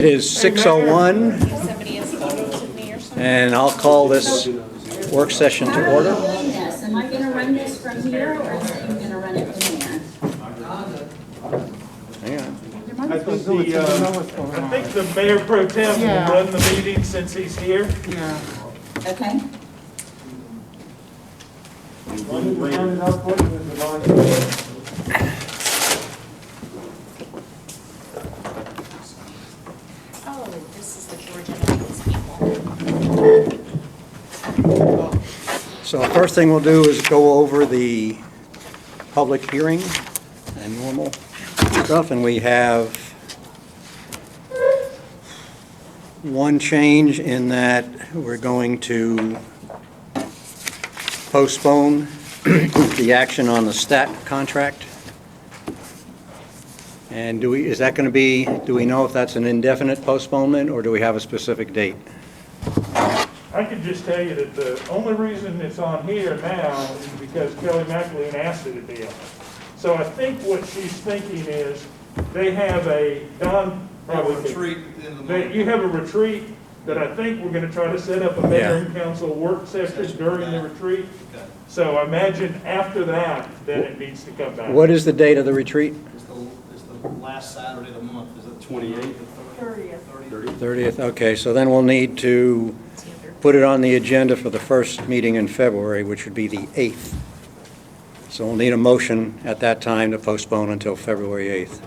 It is 6:01, and I'll call this work session to order. Am I going to run this from here, or is Steve going to run it from there? Hang on. I think the mayor pro tem will run the meeting since he's here. Okay. Oh, this is the Georgia Lions people. So first thing we'll do is go over the public hearing and normal stuff, and we have one change in that we're going to postpone the action on the stat contract. And is that going to be, do we know if that's an indefinite postponement, or do we have a specific date? I can just tell you that the only reason it's on here now is because Kelly McLean asked it to be on. So I think what she's thinking is they have a, Don probably retreat in the month. you have a retreat that I think we're going to try to set up a mayor and council work session during the retreat. Okay. So I imagine after that, then it needs to come back. What is the date of the retreat? It's the last Saturday of the month, is it 28th or 30th? 30th, okay, so then we'll need to put it on the agenda for the first meeting in February, which would be the 8th. So we'll need a motion at that time to postpone until February 8th.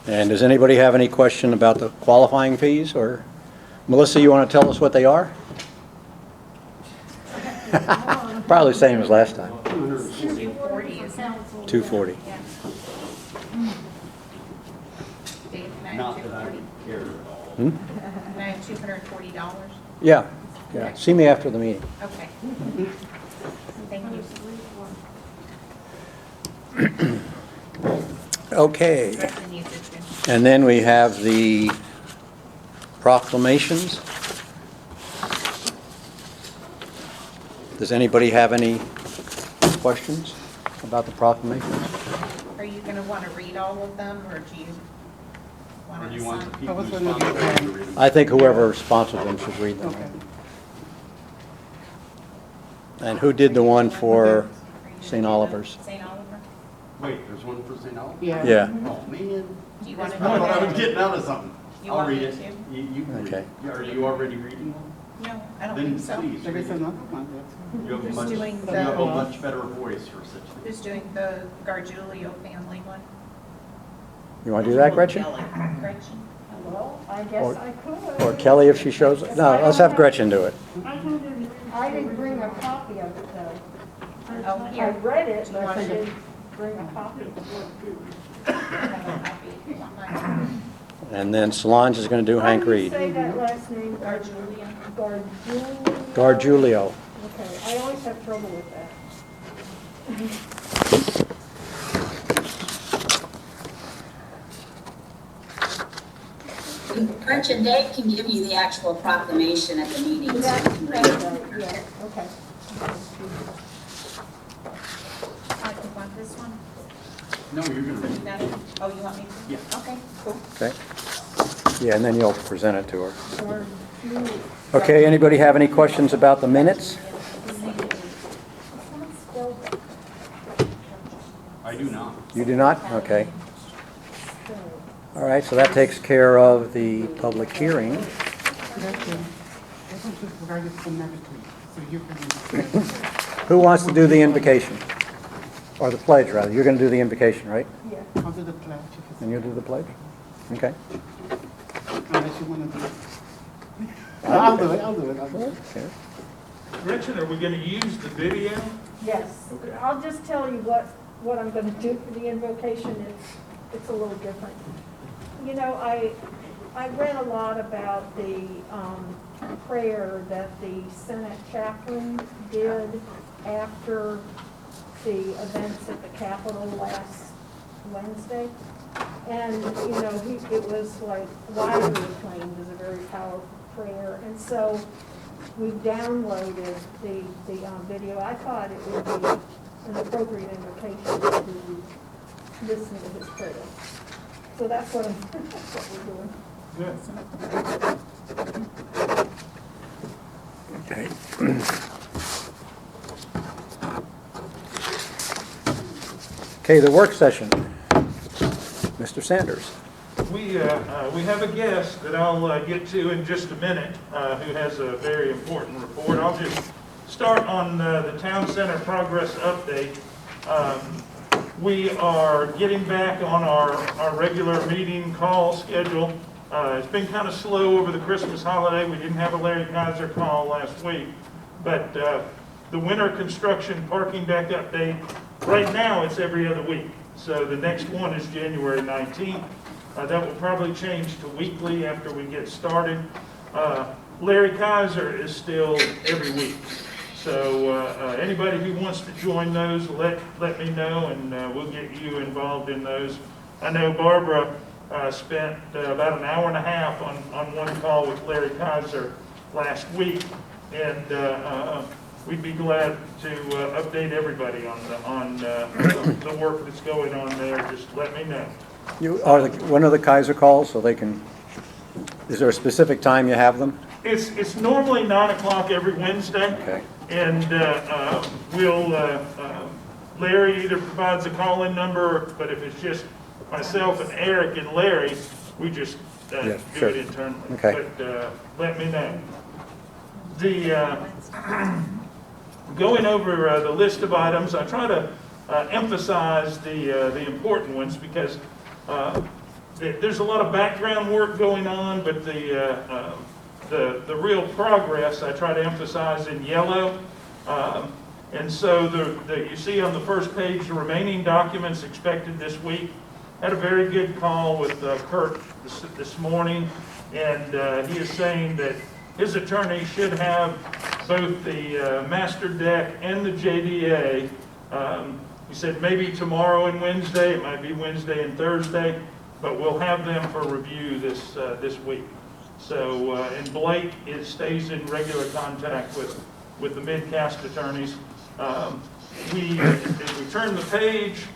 And does anybody have any question about the qualifying fees, or Melissa, you want to tell us what they are? Probably the same as last time. 240 is that? 240. Yeah. Dave, Not that I care at all. $240. Yeah, yeah. See me after the meeting. Okay. Thank you. Okay. Especially needs it too. And then we have the proclamations. Does anybody have any questions about the proclamations? Are you going to want to read all of them, or do you want Or to do you want the assign? people responsible to read them? I think whoever sponsors them should read them. And who did the one for St. Oliver's? St. Oliver? Wait, there's one for St. Albans? Yeah. Oh, man. Do you want to? I thought I was getting out of something. You I'll want read me it. to? You can read Okay. it. Are you already reading one? No, I don't Then think so. please. There is read it. another one You have a Who's much, doing you have a the- much better voice for such things. Who's doing the Gargiulio family one? You want to do that, Gretchen? Kelly. Gretchen? Well, I guess I could. Or Kelly if she shows up? No, let's have Gretchen do it. I didn't bring a copy of it though. Oh, I here. read it, Do you but want I to- didn't bring a copy. I have a copy if you want mine. And then Solange is going to do Hank How do you Reed. say that last name? Gargiulia. Gargiulio? Gargiulio. Okay, I always have trouble with that. Gretchen, Dave can give you the actual proclamation at the meeting, so you That's can read it. right, yeah, okay. You want this one? No, you're going to read You it. got it? Oh, you want me to? Yeah. Okay, cool. Okay. Yeah, and then you'll present it to her. Gargiulio. Okay, anybody have any questions about the minutes? I do not. You do not? Okay. All right, so that takes care of the public hearing. That's it. This one is regarding the next week, so you can. Who wants to do the invocation? Or the pledge, rather. You're going to do the invocation, right? Yeah. I'll do the pledge if And you'll do the pledge? Okay. unless you want to do it. I'll do it. Okay. Gretchen, are we going to use the video? Yes, Okay. I'll just tell you what I'm gonna do for the invocation. It's a little different. You know, I read a lot about the prayer that the Senate chaplain did after the events at the Capitol last Wednesday. And, you know, it was like, why we were playing was a very powerful prayer. And so we downloaded the video. I thought it would be an appropriate invocation to listen to his prayer. So that's what we're doing. Good. Okay. Okay, the work session. Mr. Sanders. We have a guest that I'll get to in just a minute who has a very important report. I'll just start on the Town Center progress update. We are getting back on our regular meeting call schedule. It's been kind of slow over the Christmas holiday. We didn't have a Larry Kaiser call last week. But the winter construction parking deck update, right now it's every other week. So the next one is January 19th. That will probably change to weekly after we get started. Larry Kaiser is still every week. So anybody who wants to join those, let me know, and we'll get you involved in those. I know Barbara spent about an hour and a half on one call with Larry Kaiser last week, and we'd be glad to update everybody on the work that's going on there. Just let me know. When are the Kaiser calls, so they can, is there a specific time you have them? It's normally 9 o'clock every Wednesday. Okay. And Larry either provides a call-in number, but if it's just myself and Eric and Larry, we just do sure. it internally. Okay. But let me know. Going over the list of items, I try to emphasize the important ones because there's a lot of background work going on, but the real progress I try to emphasize in yellow. And so you see on the first page the remaining documents expected this week. Had a very good call with Kurt this morning, and he is saying that his attorney should have both the master deck and the JDA. He said maybe tomorrow and Wednesday, it might be Wednesday and Thursday, but we'll have them for review this week. So, and Blake stays in regular contact with the mid-cast attorneys. If we turn the page,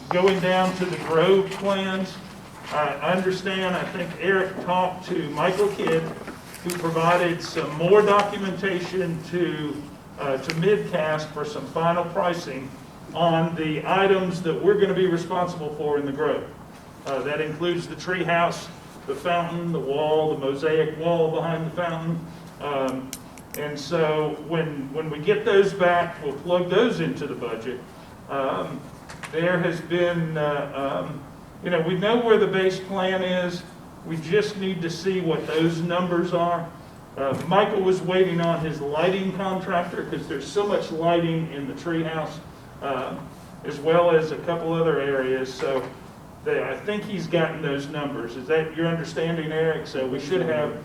going down to the Grove plans, I understand, I think Eric talked to Michael Kidd, who provided some more documentation to Midcast for some final pricing on the items that we're going to be responsible for in the Grove. That includes the tree house, the fountain, the wall, the mosaic wall behind the fountain. And so when we get those back, we'll plug those into the budget. There has been, we know where the base plan is. We just need to see what those numbers are. Michael was waiting on his lighting contractor because there's so much lighting in the tree house, as well as a couple other areas. So I think he's gotten those numbers. Is that your understanding, Eric? So we should have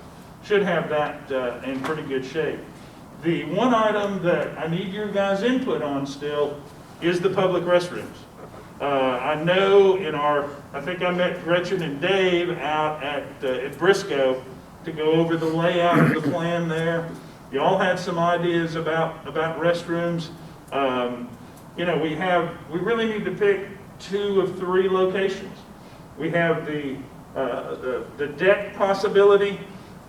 that in pretty good shape. The one item that I need your guys' input on still is the public restrooms. I know I think I met Gretchen and Dave out at Briscoe to go over the layout of the plan there. You all had some ideas about restrooms. We really need to pick 2 of 3 locations. We have the deck possibility.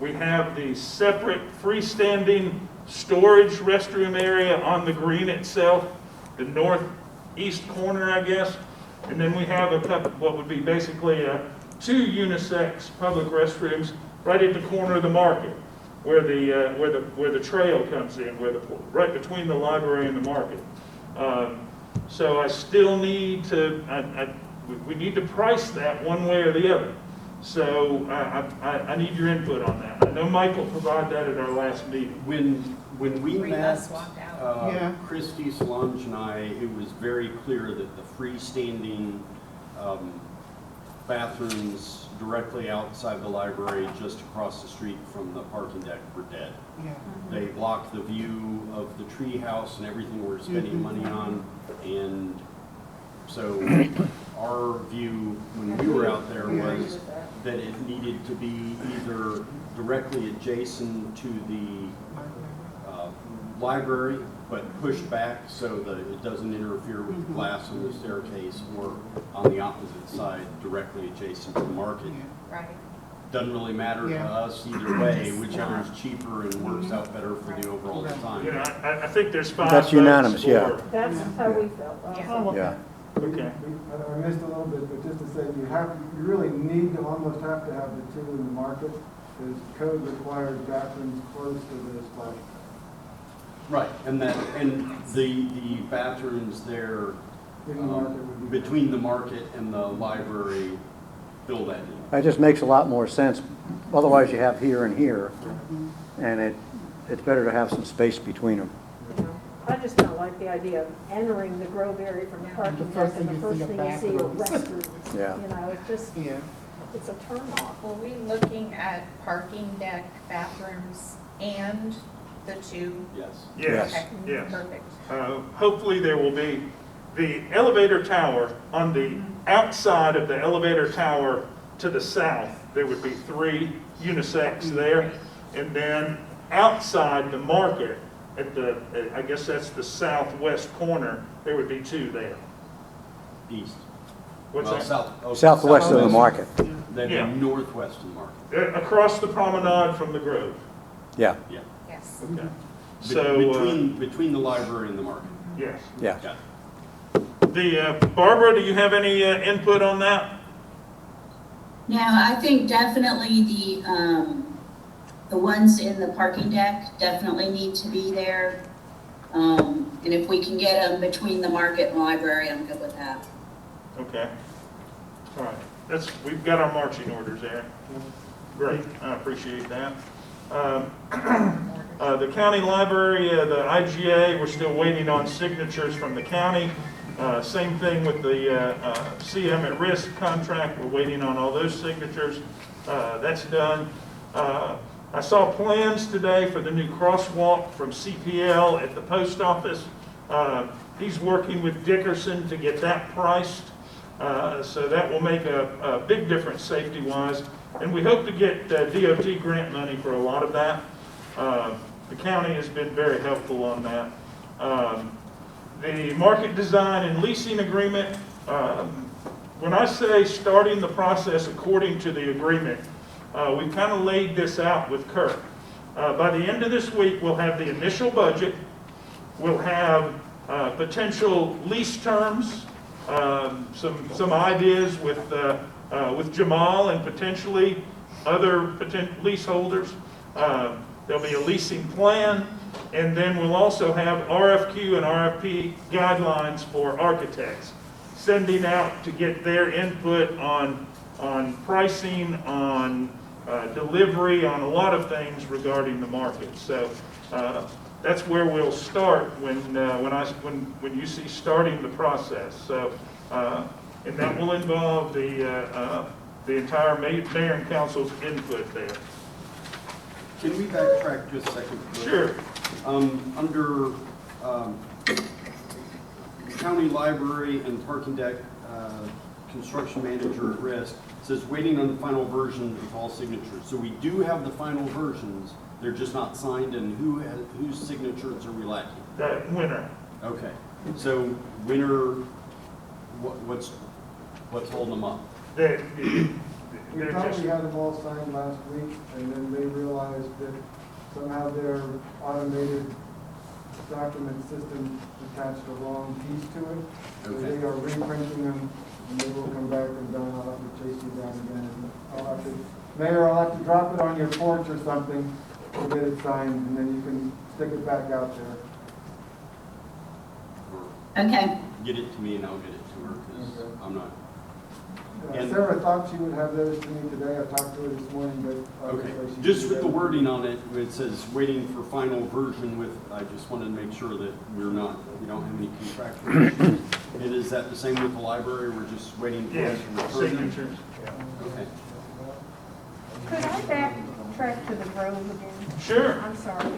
We have the separate freestanding storage restroom area on the green itself, the northeast corner, I guess. And then we have a couple, what would be basically 2 unisex public restrooms right at the corner of the market, where the trail comes in, right between the library and the market. So I still need we need to price that one way or the other. So I need your input on that. I know Michael provided that at our last meeting. When we Three of met, us walked out. Christy, Solange, and I, it was very clear that the freestanding bathrooms directly outside the library, just across the street from the parking deck, were dead. Yeah. They block the view of the tree house and everything we're spending money on, and So our view when we were out there was that it needed to be either directly adjacent to the library, but pushed back so that it doesn't interfere with the glass on the staircase, or on the opposite side, directly adjacent to the market. Right. Doesn't really matter to us either way, whichever is cheaper and works out better for the overall design. You know, I think there's 5 That's votes unanimous, yeah. for- That's how we felt. Yeah. Yeah. Okay. I missed a little bit, but just to say, you really need to almost have to have the 2 in the market, because code requires bathrooms close to the splash pad. Right, and the bathrooms there, In the market would be. between the market and the library, fill that need. That just makes a lot more sense. Otherwise, you have here and here, and it's better to have some space between them. I just don't like the idea of entering the Grove area from the parking deck and the first thing you see are restrooms. Yeah. You know, it just, Yeah. it's a turn off. Were we looking at parking deck, bathrooms, and the 2? Yes. Yes, Okay, yes. Perfect. Hopefully there will be the elevator tower on the outside of the elevator tower to the south. There would be 3 unisex there. And then outside the market at the, I guess that's the southwest corner, there would be 2 there. East. What's Well, that? Southwest of the market. Then Yeah. the northwest of the market. Across the promenade from the Grove. Yeah, Yeah. Yes. Okay. Be- So, Between the library and the market. yes. yeah. Got Barbara, do you have any input on that? No, I think definitely the ones in the parking deck definitely need to be there. And if we can get them between the market and library, I'm good with that. Okay. All right. We've got our marching orders there. Great. I appreciate that. The county library, the IGA, we're still waiting on signatures from the county. Same thing with the CM at risk contract. We're waiting on all those signatures. That's done. I saw plans today for the new crosswalk from CPL at the post office. He's working with Dickerson to get that priced. So that will make a big difference safety-wise. And we hope to get DOT grant money for a lot of that. The county has been very helpful on that. The market design and leasing agreement, when I say starting the process according to the agreement, we kind of laid this out with Kirk. By the end of this week, we'll have the initial budget. We'll have potential lease terms, some ideas with Jamal and potentially other leaseholders. There'll be a leasing plan, and then we'll also have RFQ and RFP guidelines for architects, sending out to get their input on pricing, on delivery, on a lot of things regarding the market. So that's where we'll start when you see starting the process. So and that will involve the entire mayor and council's input there. Can we backtrack just a second? Sure. Under county library and parking deck, construction manager at risk, says waiting on the final version of all signatures. So we do have the final versions, they're just not signed, and whose signatures are we lacking? That winner. Okay, so winner, what's holding them up? We thought we had them all signed last week, and then they realized that somehow their automated document system attached a wrong piece to it. So Okay. they are reprinting them, and they will come back and Don, I'll have to chase you down again. Mayor, I'll have to drop it on your porch or something to get it signed, and then you can stick it back out there. Or Okay, get it to me and I'll get it to her, because Okay. I'm not. And- Sarah thought she would have those to me today. I talked to her this morning, but Okay, obviously she. just with the wording on it, it says waiting for final version with, I just wanted to make sure that we don't have any contractual issues. And is that the same with the library? We're just waiting for Yes, us to return them? signatures. Okay. Could I backtrack to the Grove again? Sure. I'm sorry.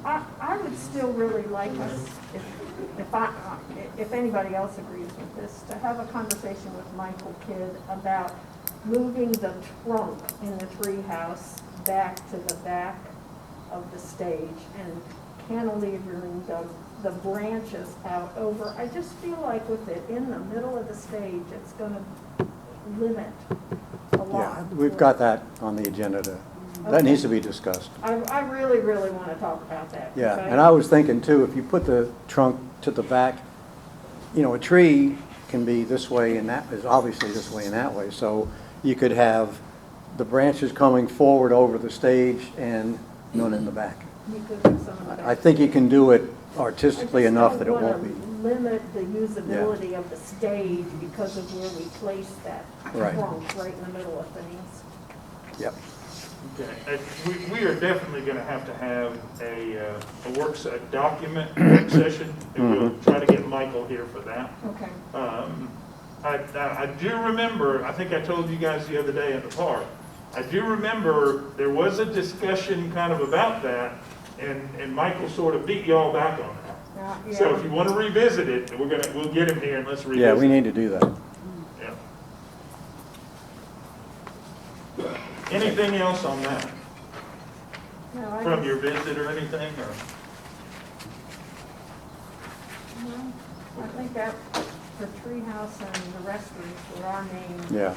I would still really like us, if if anybody else agrees with this, to have a conversation with Michael Kidd about moving the trunk in the treehouse back to the back of the stage and cantilevering the branches out over. I just feel like with it in the middle of the stage, it's gonna limit a lot. Yeah, we've got that on the agenda that Okay. needs to be discussed. I really, really want to talk about that. Yeah, okay? and I was thinking too, if you put the trunk to the back, you know, a tree can be this way and that is obviously this way and that way. So you could have the branches coming forward over the stage and none in the back. You could have some of that. I think you can do it artistically enough that it won't be. I just don't want to limit the usability of the stage because of where we place that Right. trunk right in the middle of things. Yep. Okay, we are definitely gonna have a document work session, and we'll try to get Michael here for that. Okay. I do remember, I think I told you guys the other day in the park, I do remember there was a discussion kind of about that, and Michael sort of beat y'all back on that. Yeah. So if you want to revisit it, we'll get him here and let's revisit. Yeah, we need to do that. Yeah. Anything else on that, No, I from just- your visit or anything, or? no, I think that the treehouse and the restrooms were our Yeah.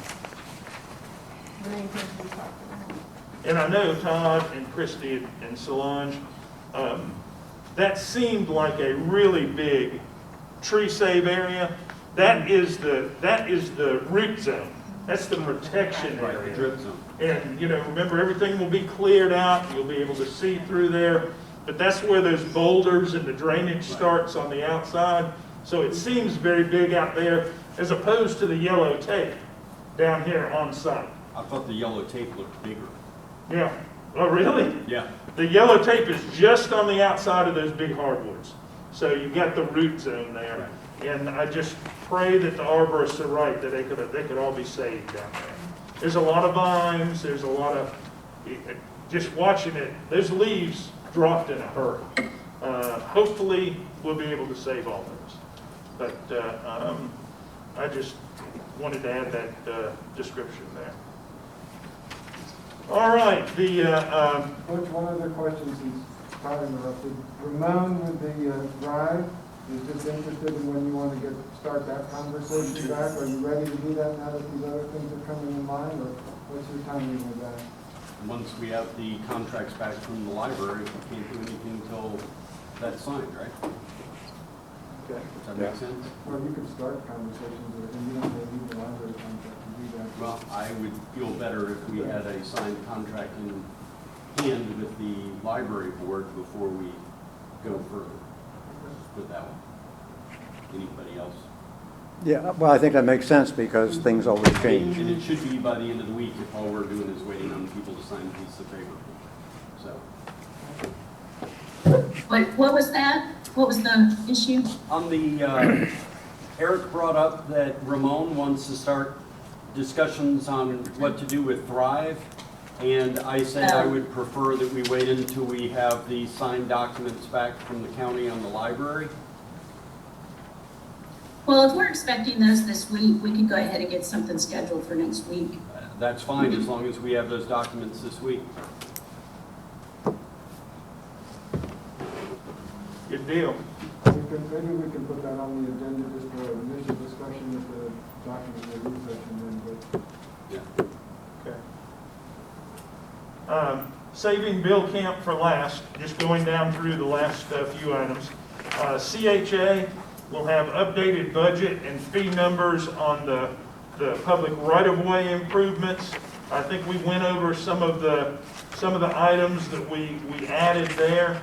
main things we talked about. And I know Todd and Christy and Solange, that seemed like a really big tree save area. That is the root zone. That's the protection Right, the area. drip zone. And, remember, everything will be cleared out. You'll be able to see through there. But that's where those boulders and the drainage starts on the outside. So it seems very big out there as opposed to the yellow tape down here on site. I thought the yellow tape looked bigger. Yeah. Oh, really? Yeah. The yellow tape is just on the outside of those big hardwoods. So you've got the root zone there. And I just pray that the arborists are right, that they could all be saved down there. There's a lot of vines, there's a lot of, just watching it, those leaves dropped in a hurry. Hopefully, we'll be able to save all those. But I just wanted to add that description there. All right, Butch, one other question since Todd interrupted. Ramon with the drive is just interested in when you want to start that conversation back. Are you ready to do that now that these other things are coming in line, or what's your timing with that? Once we have the contracts back from the library, we can't do anything until that's signed, right? okay. Does that make sense? Or you could start conversations with it, and you don't have to leave the library contract to do that. Well, I would feel better if we had a signed contract in hand with the library board before we go further. Let's put that one. Anybody else? Yeah, well, I think that makes sense because things always change. And it should be by the end of the week if all we're doing is waiting on people to sign a piece of paper. So, What was that? What was the issue? on the, Eric brought up that Ramon wants to start discussions on what to do with Thrive. And I said I would prefer that we wait until we have the signed documents back from the county on the library. Well, if we're expecting those this week, we could go ahead and get something scheduled for next week. That's fine, as long as we have those documents this week. Good deal. Maybe we can put that on the agenda just for an initial discussion with the document review session then, but. Yeah. Okay. Saving Bill Camp for last, just going down through the last few items. CHA will have updated budget and fee numbers on the public right-of-way improvements. I think we went over some of the items that we added there.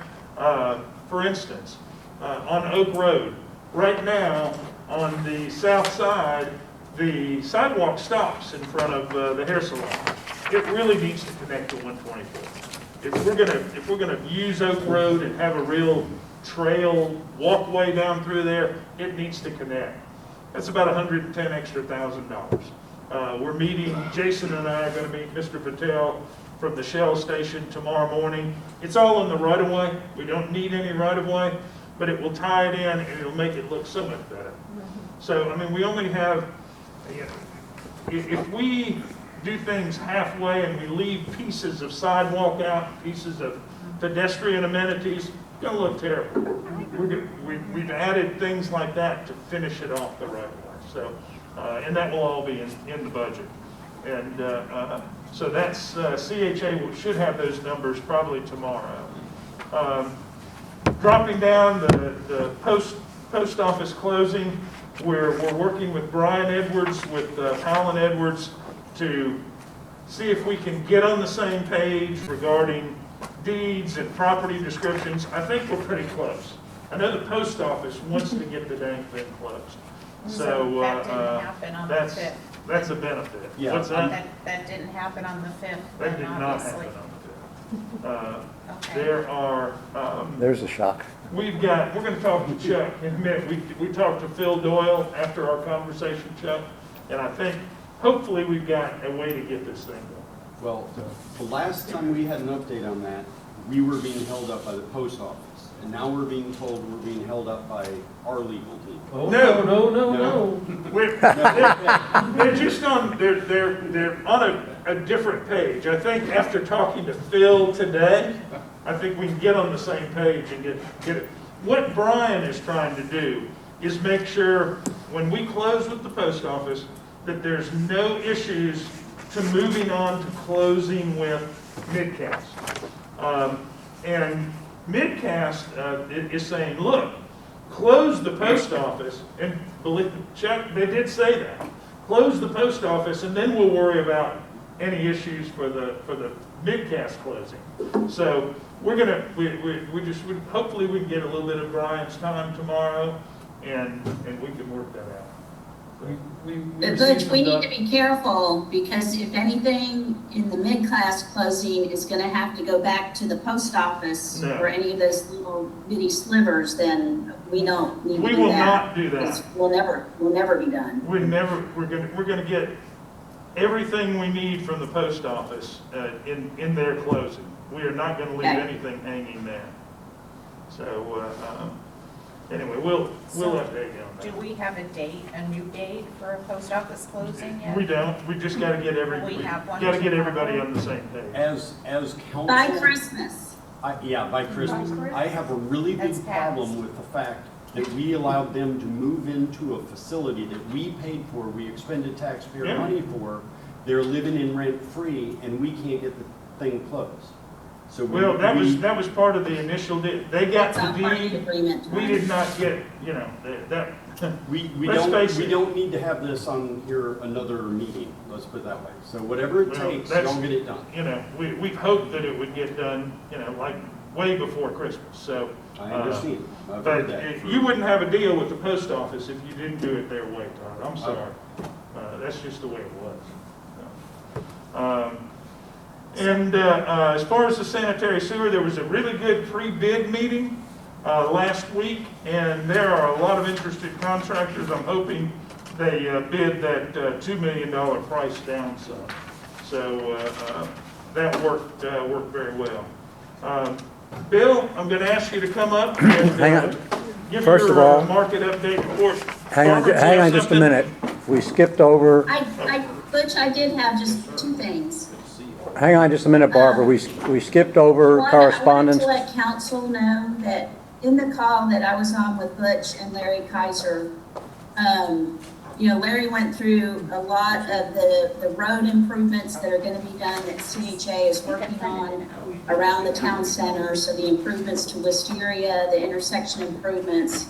For instance, on Oak Road, right now on the south side, the sidewalk stops in front of the hair salon. It really needs to connect to 124. If we're gonna use Oak Road and have a real trail walkway down through there, it needs to connect. That's about $110,000 extra. We're meeting, Jason and I are gonna meet Mr. Patel from the Shell station tomorrow morning. It's all in the right of way. We don't need any right of way, but it will tie it in and it'll make it look so much better. So, I mean, we only have, you know, if we do things halfway and we leave pieces of sidewalk out, pieces of pedestrian amenities, it's gonna look terrible. We've added things like that to finish it off the right way. So, and that will all be in the budget. And so that's, CHA should have those numbers probably tomorrow. Dropping down the post office closing, we're working with Brian Edwards, with Alan Edwards, to see if we can get on the same page regarding deeds and property descriptions. I think we're pretty close. I know the post office wants to get the dang thing closed. So That didn't happen on the 5th. that's a benefit. Yeah. What's that? That didn't happen on the 5th. That did then, not obviously. happen on the 5th. Okay. There are, There's a shock. we're going to talk to Chuck in a minute. We talked to Phil Doyle after our conversation, Chuck, and I think hopefully we've got a way to get this thing done. Well, the last time we had an update on that, we were being held up by the post office. And now we're being told we're being held up by our legal team. Oh, no. They're just on, they're on a different page. I think after talking to Phil today, I think we can get on the same page and get it. What Brian is trying to do is make sure when we close with the post office that there's no issues to moving on to closing with Midcast. And Midcast is saying, look, close the post office, and believe Chuck, they did say that. Close the post office, and then we'll worry about any issues for the Midcast closing. So we're gonna hopefully we can get a little bit of Brian's time tomorrow, and we can work that out. But Butch, we need to be careful, because if anything in the mid-class closing is gonna have to go back to the post office No. for any of those little bitty slivers, then we don't need to do that. We will not do that. It's- We'll never be done. We're gonna get everything we need from the post office in their closing. We are not gonna leave Okay. anything hanging there. So, anyway, we'll update you on Do that. we have a new date for a post office closing yet? We don't, we just gotta get We have one gotta get tomorrow. everybody on the same page. As council. By Christmas. By Christmas. I have a really big That's passed. problem with the fact that we allowed them to move into a facility that we paid for, we expended taxpayer Yeah. money for. They're living in rent-free, and we can't get the thing closed. So Well, that was part of the initial deal. They got That's the not part of the deed. agreement. We did not get, that. We Let's face it. don't need to have this on here another meeting, let's put it that way. So whatever it Well, takes, that's- y'all get it done. We've hoped that it would get done, like way before Christmas, so. I understand. I've But heard that. you wouldn't have a deal with the post office if you didn't do it their way, Todd. I'm sorry. That's just the way it was. And as far as the sanitary sewer, there was a really good pre-bid meeting last week, and there are a lot of interested contractors. I'm hoping they bid that $2 million price down some. So that worked very well. Bill, I'm going to ask you to come up and Hang on. give First of your all- market update report. Hang Barbara, do you on have just a something? minute. We skipped over, Butch, I did have just two things. hang on just a minute, Barbara. We skipped over One, correspondence. I wanted to let council know that in the call that I was on with Butch and Larry Kaiser, Larry went through a lot of the road improvements that are gonna be done that CHA is working on around the town center. So the improvements to Wisteria, the intersection improvements,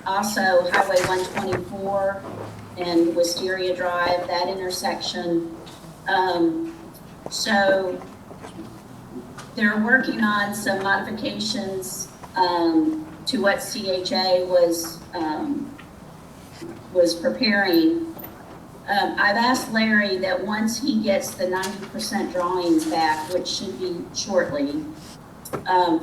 also Highway 124 and Wisteria Drive, that intersection. So they're working on some modifications to what CHA was preparing. I've asked Larry that once he gets the 90% drawings back, which should be shortly,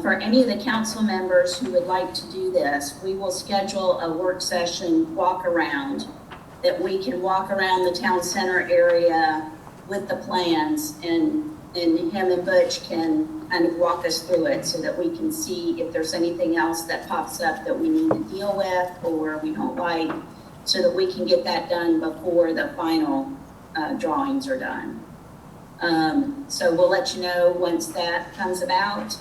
for any of the council members who would like to do this, we will schedule a work session walk around that we can walk around the town center area with the plans and and him and Butch can kind of walk us through it so that we can see if there's anything else that pops up that we need to deal with or we don't like, so that we can get that done before the final drawings are done. So we'll let you know once that comes about.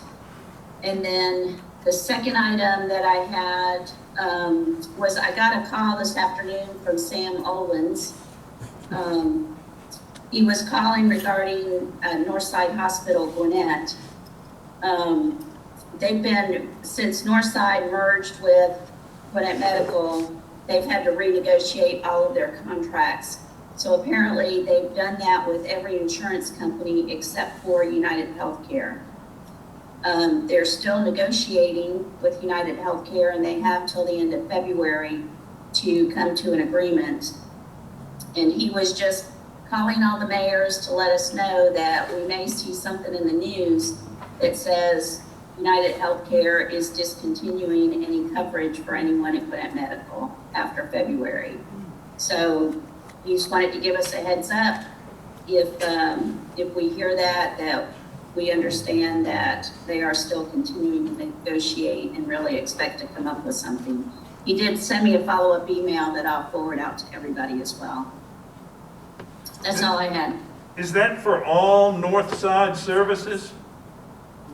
And then the second item that I had was I got a call this afternoon from Sam Owens. He was calling regarding Northside Hospital, Gwinnett. They've been, since Northside merged with Gwinnett Medical, they've had to renegotiate all of their contracts. So apparently they've done that with every insurance company except for United Healthcare. They're still negotiating with United Healthcare, and they have till the end of February to come to an agreement. And he was just calling all the mayors to let us know that we may see something in the news that says United Healthcare is discontinuing any coverage for anyone at Gwinnett Medical after February. So he just wanted to give us a heads up if we hear that we understand that they are still continuing to negotiate and really expect to come up with something. He did send me a follow-up email that I'll forward out to everybody as well. That's all I had. Is that for all North Side services?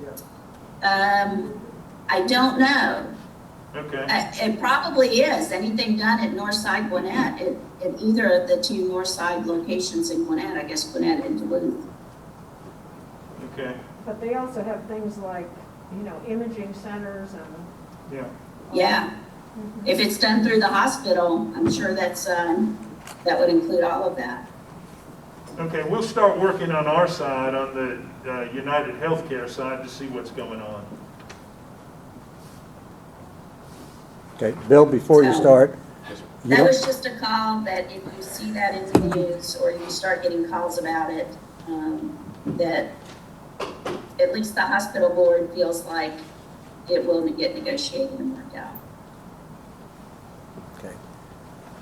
Yes. I don't know. Okay. It probably is. Anything done at Northside Gwinnett, at either of the two Northside locations in Gwinnett, I guess Gwinnett and Duluth. Okay. But they also have things like, imaging centers and. Yeah. Yeah. If it's done through the hospital, I'm sure that's, that would include all of that. Okay, we'll start working on our side, on the United Healthcare side, to see what's going on. Okay, Bill, before you start, you That don't, was just a call that if you see that in the news or you start getting calls about it, that at least the hospital board feels like it will get negotiated and worked out. okay.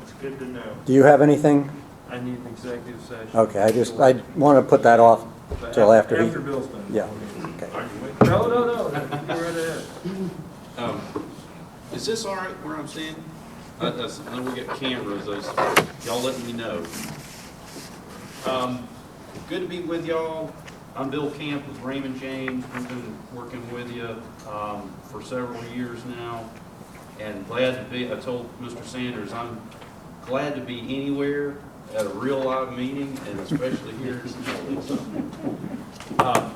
It's good to know. Do you have anything? I need an executive session. Okay, I want to put that off till after he. After Bill's done. Yeah, okay. No, go right ahead. Is this all right where I'm standing? I know we got cameras, y'all letting me know. Good to be with y'all. I'm Bill Camp with Raymond James. We've been working with you for several years now, and glad to be, I told Mr. Sanders, I'm glad to be anywhere at a real live meeting, and especially here in Snellville.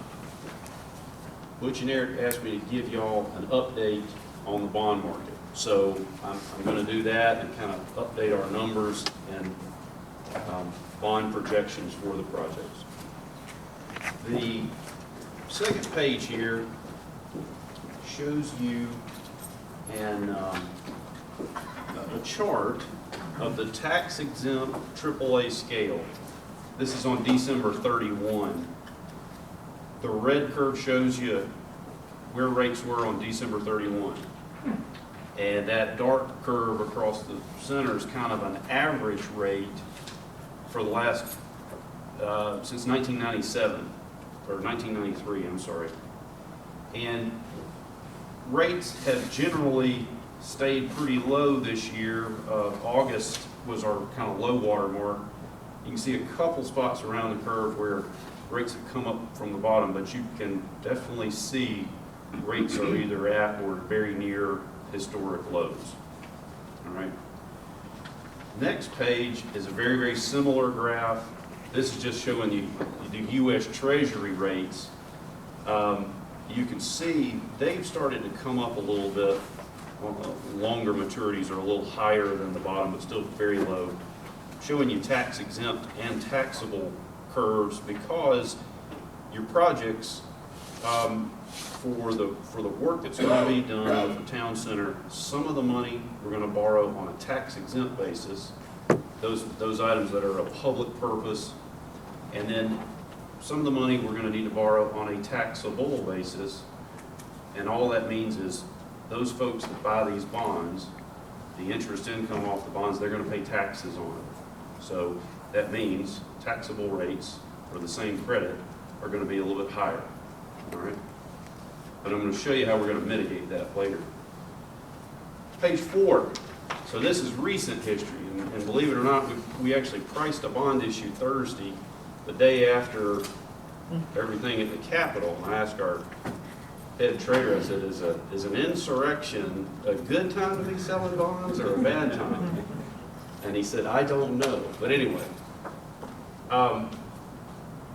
Butch and Eric asked me to give y'all an update on the bond market. So I'm going to do that and kind of update our numbers and bond projections for the projects. The second page here shows you a chart of the tax-exempt AAA scale. This is on December 31. The red curve shows you where rates were on December 31. And that dark curve across the center is kind of an average rate for the last, since 1997, or 1993, I'm sorry. And rates have generally stayed pretty low this year. August was our kind of low water mark. You can see a couple spots around the curve where rates have come up from the bottom, but you can definitely see rates are either at or very near historic lows. All right. Next page is a very, very similar graph. This is just showing you the U.S. Treasury rates. You can see they've started to come up a little bit. Longer maturities are a little higher than the bottom, but still very low. Showing you tax exempt and taxable curves because your projects, for the work that's going to be done at the town center, some of the money we're going to borrow on a tax exempt basis, those items that are a public purpose, and then some of the money we're going to need to borrow on a taxable basis. And all that means is those folks that buy these bonds, the interest income off the bonds, they're going to pay taxes on it. So that means taxable rates for the same credit are gonna be a little bit higher, all right? And I'm gonna show you how we're gonna mitigate that later. Page 4. So this is recent history, and believe it or not, we actually priced a bond issue Thursday, the day after everything at the Capitol. And I asked our head trader, I said, is an insurrection a good time to be selling bonds or a bad time? And he said, I don't know. But anyway,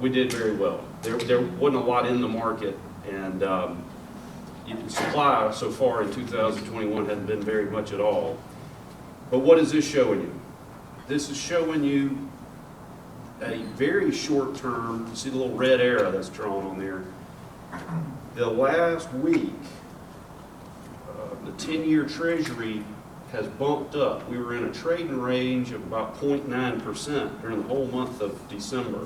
we did very well. There wasn't a lot in the market, and supply so far in 2021 hasn't been very much at all. But what is this showing you? This is showing you a very short term, you see the little red arrow that's drawn on there. The last week, the 10-year Treasury has bumped up. We were in a trading range of about 0.9% during the whole month of December.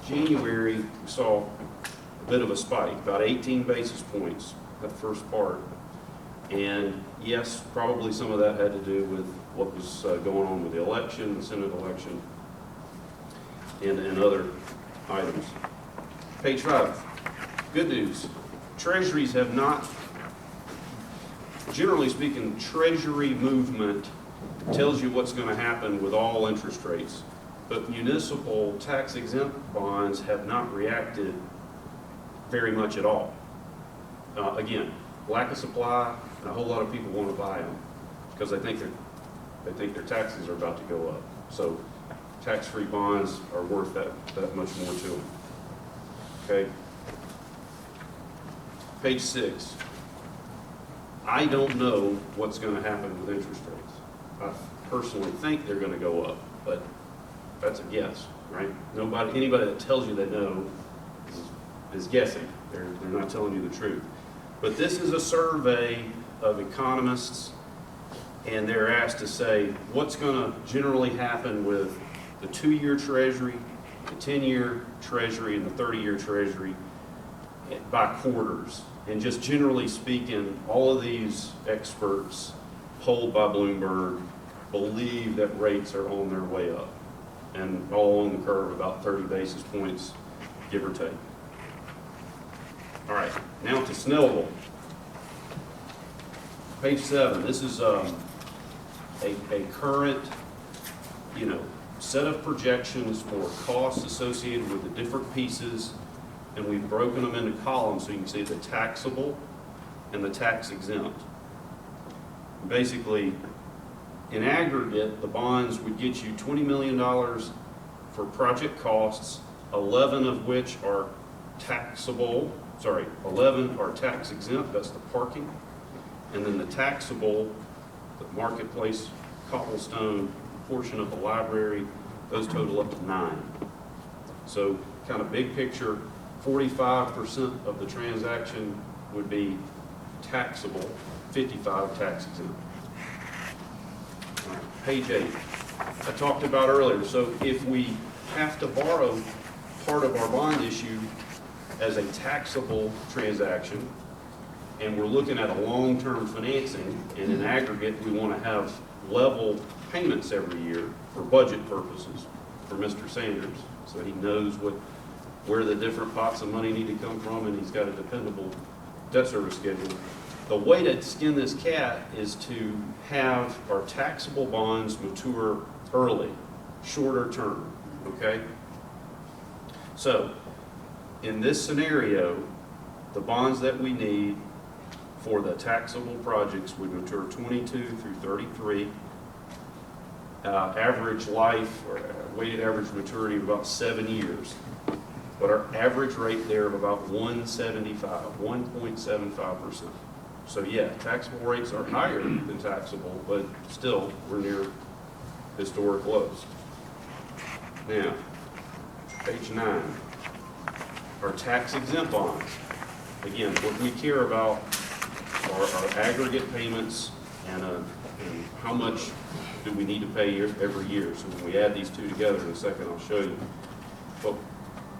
January, we saw a bit of a spike, about 18 basis points, that first part. And yes, probably some of that had to do with what was going on with the election, the Senate election, and other items. Page 5. Good news. Treasuries have not, generally speaking, Treasury movement tells you what's going to happen with all interest rates. But municipal tax-exempt bonds have not reacted very much at all. Again, lack of supply, and a whole lot of people want to buy them because they think their taxes are about to go up. So tax-free bonds are worth that much more to them. Okay. Page 6. I don't know what's going to happen with interest rates. I personally think they're going to go up, but that's a guess, right? Anybody that tells you they know is guessing. They're not telling you the truth. But this is a survey of economists, and they're asked to say what's going to generally happen with the 2-year Treasury, the 10-year Treasury, and the 30-year Treasury by quarters. And just generally speaking, all of these experts polled by Bloomberg believe that rates are on their way up, and all along the curve about 30 basis points, give or take. All right, now to Snellville. Page 7. This is a current, set of projections for costs associated with the different pieces, and we've broken them into columns so you can see the taxable and the tax exempt. Basically, in aggregate, the bonds would get you $20 million for project costs, 11 of which are taxable. 11 are tax exempt, that's the parking. And then the taxable, the marketplace, cobblestone, portion of the library, those total up to 9. So kind of big picture, 45% of the transaction would be taxable, 55 tax exempt. All right, page 8. I talked about earlier, so if we have to borrow part of our bond issue as a taxable transaction, and we're looking at a long-term financing, and in aggregate, we want to have level payments every year for budget purposes for Mr. Sanders, so he knows where the different pots of money need to come from, and he's got a dependable debt service schedule. The way to skin this cat is to have our taxable bonds mature early, shorter term, okay? So, in this scenario, the bonds that we need for the taxable projects would mature 22 through 33. Average life, or weighted average maturity of about 7 years. But our average rate there of about 1.75%. So yeah, taxable rates are higher than taxable, but still, we're near historic lows. Now, page 9. Our tax exempt bonds. Again, what we care about are our aggregate payments and how much do we need to pay every year. So when we add these two together in a second, I'll show you. But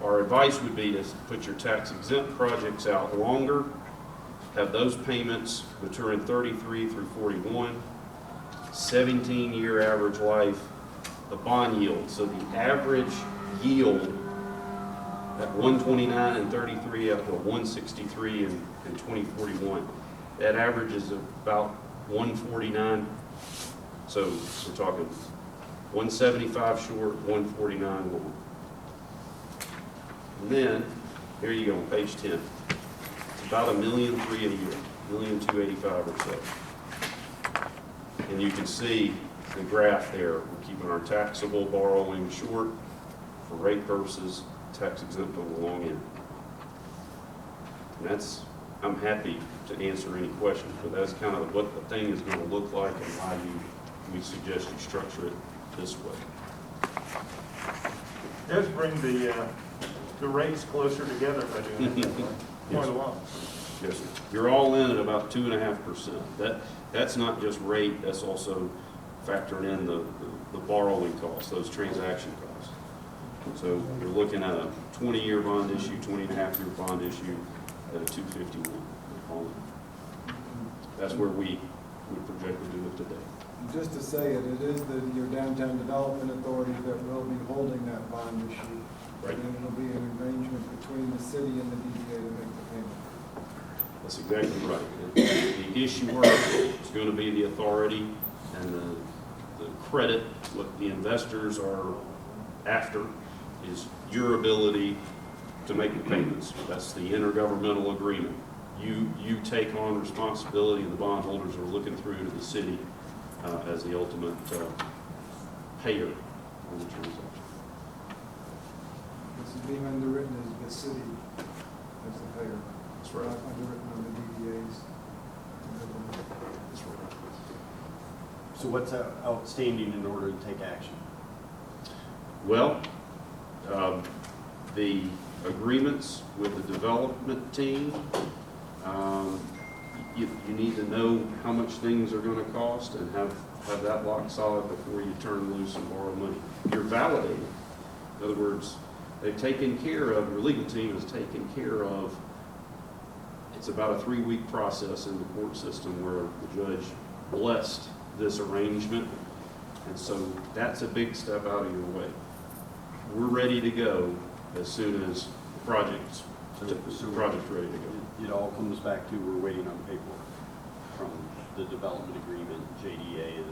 our advice would be to put your tax exempt projects out longer, have those payments mature in 33 through 41, 17-year average life, the bond yield. So the average yield at 129 and 33 up to 163 and 2041. That average is about 149. So we're talking 175 short, 149 long. And then, here you go on page 10. It's about $1.3 million a year, $1,285,000 or so. And you can see the graph there. We're keeping our taxable borrowing short for rate purposes, tax exempt on the long end. And that's, I'm happy to answer any questions, but that's kind of what the thing is going to look like and why we suggest you structure it this way. It does bring the rates closer together by doing it that way, quite a lot. Yes, sir. You're all in at about 2.5%. That's not just rate, that's also factoring in the borrowing costs, those transaction costs. So you're looking at a 20-year bond issue, 20.5-year bond issue at a 251. All in. That's where we would project to do it today. Just to say it, it is your downtown development authority that will be holding that bond issue. Right. And it'll be an arrangement between the city and the DDA to make the payment. That's exactly right. The issuer is going to be the authority, and the credit, what the investors are after, is your ability to make the payments. That's the intergovernmental agreement. You take on responsibility, and the bondholders are looking through to the city as the ultimate payer on the transaction. This is being underwritten as the city as the payer. That's right. Not underwritten on the DDAs. That's right. So what's outstanding in order to take action? Well, the agreements with the development team, you need to know how much things are going to cost and have that locked solid before you turn loose and borrow money. You're validating. In other words, they've taken care of, your legal team has taken care of, it's about a 3-week process in the court system where the judge blessed this arrangement. And so that's a big step out of your way. We're ready to go as soon as the project's ready to go. It all comes back to we're waiting on paperwork from the development agreement, JDA,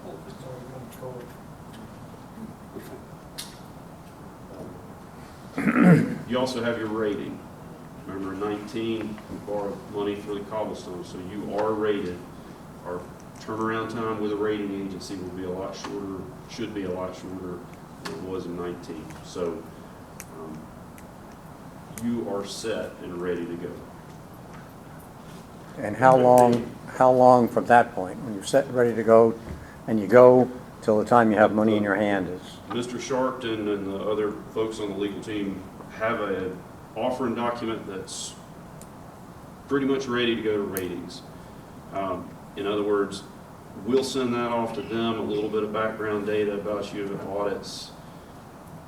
all of it. You also have your rating. Remember, in 19, you borrowed money for the cobblestone, so you are rated. Our turnaround time with a rating agency will be a lot shorter, should be a lot shorter than it was in 19. So you are set and ready to go. And how long from that point, when you're set and ready to go, and you go till the time you have money in your hand is? Mr. Sharpton and the other folks on the legal team have an offering document that's pretty much ready to go to ratings. In other words, we'll send that off to them, a little bit of background data about you, audits,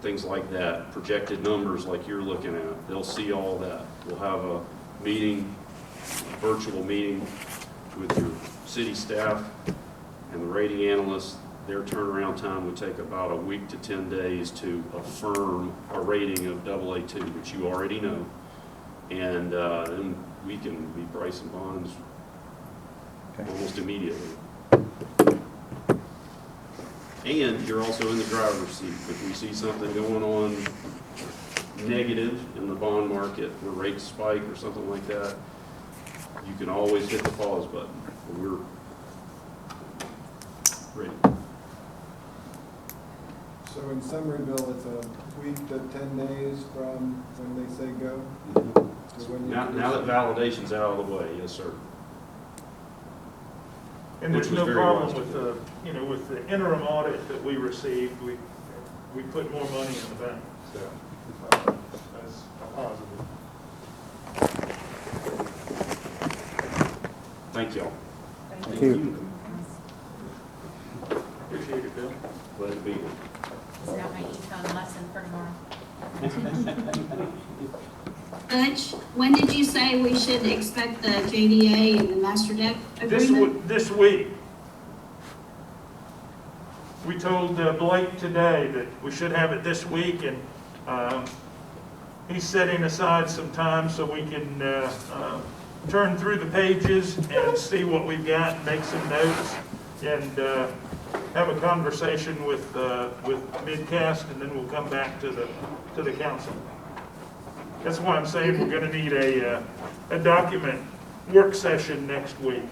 things like that, projected numbers like you're looking at. They'll see all that. We'll have a meeting, a virtual meeting with your city staff and the rating analysts. Their turnaround time would take about a week to 10 days to affirm a rating of AA2, which you already know. And then we can be pricing bonds almost immediately. And you're also in the driver's seat. If we see something going on negative in the bond market, where rates spike or something like that, you can always hit the pause button. We're ready. So in summary, Bill, it's a week to 10 days from when they say go? To when you Now that validation's out of the way, yes, sir. And there's Which was no very problem wise to with do. with the interim audit that we received, we put more money in the bank, so that's a positive. Thank y'all. Thank you. Appreciate it, Bill. Glad to be here. Is that my econ lesson for tomorrow? Butch, when did you say we should expect the JDA and the master deck agreement? This week. We told Blake today that we should have it this week, and He's setting aside some time so we can turn through the pages and see what we've got, and make some notes, and have a conversation with Midcast, and then we'll come back to the council. That's why I'm saying we're going to need a document work session next week.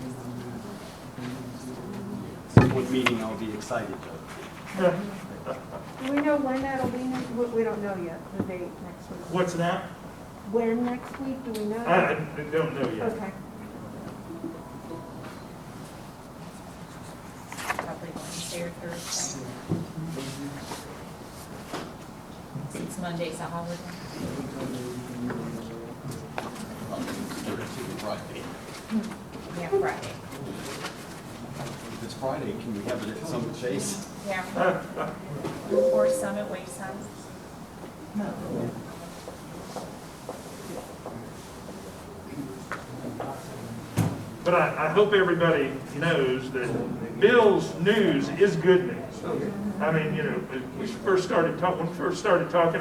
What meeting I'll be excited to. Do we know when that'll be next, we don't know yet, the date next week. What's that? When next week, do we know? I don't know yet. Okay. Probably Wednesday or Thursday. Since Monday's a holiday. Friday. Yeah, Friday. If it's Friday, can we have it at Summit Chase? Yeah. Or Summit Wayside. But I hope everybody knows that Bill's news is good news. I mean, you know, when we first started talking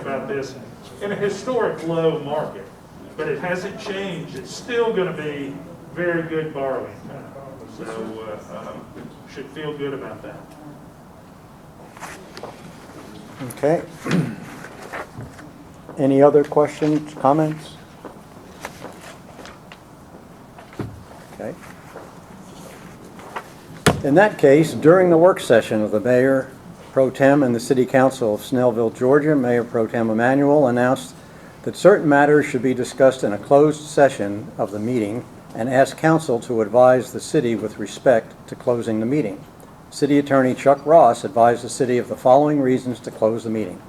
about this in a historic low market, but it hasn't changed. It's still going to be very good borrowing time. So should feel good about that. Okay. Any other questions, comments? Okay. In that case, during the work session of the Mayor Pro Tem and the City Council of Snellville, Georgia, Mayor Pro Tem Emanuel announced that certain matters should be discussed in a closed session of the meeting and asked council to advise the city with respect to closing the meeting. City Attorney Chuck Ross advised the city of the following reasons to close the meeting: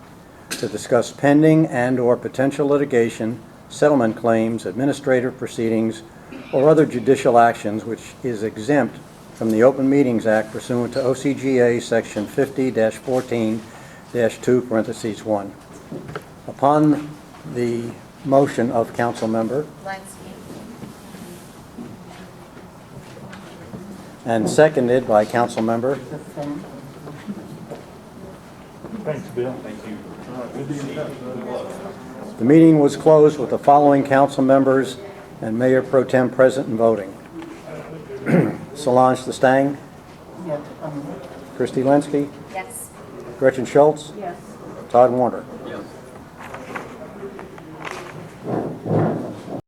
to discuss pending and/or potential litigation, settlement claims, administrative proceedings, or other judicial actions which is exempt from the Open Meetings Act pursuant to OCGA Section 50-14-2(1). Upon the motion of council member Lansky. and seconded by council member, Thanks, Bill. Thank you. the meeting was closed with the following council members and Mayor Pro Tem present and voting: Solange Lestang, Yeah, Christy Lenski, Yes. Gretchen Schultz, Yes. Todd Warner.